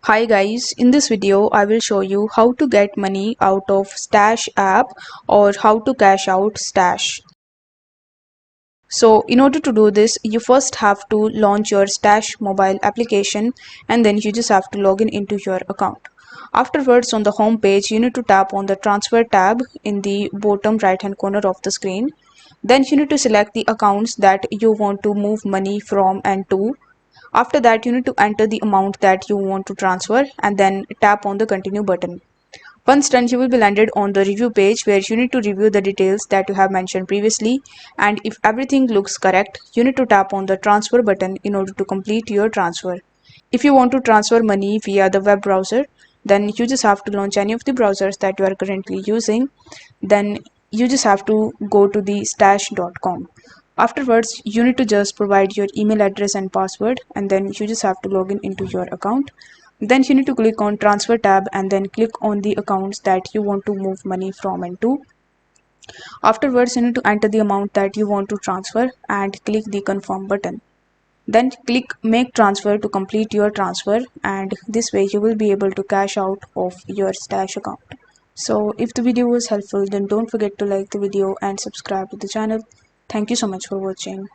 Hi guys, in this video I will show you how to get money out of Stash app or how to cash out Stash. So in order to do this, you first have to launch your Stash mobile application and then you just have to log in into your account. Afterwards, on the home page, you need to tap on the transfer tab in the bottom right hand corner of the screen. Then you need to select the accounts that you want to move money from and to. After that, you need to enter the amount that you want to transfer and then tap on the continue button. Once done, you will be landed on the review page where you need to review the details that you have mentioned previously, and if everything looks correct, you need to tap on the transfer button in order to complete your transfer. If you want to transfer money via the web browser, then you just have to launch any of the browsers that you are currently using. Then you just have to go to the stash.com. Afterwards, you need to just provide your email address and password, and then you just have to log in into your account. Then you need to click on transfer tab and then click on the accounts that you want to move money from and to. Afterwards, you need to enter the amount that you want to transfer and click the confirm button. Then click make transfer to complete your transfer, and this way you will be able to cash out of your Stash account. So if the video was helpful, then don't forget to like the video and subscribe to the channel. Thank you so much for watching.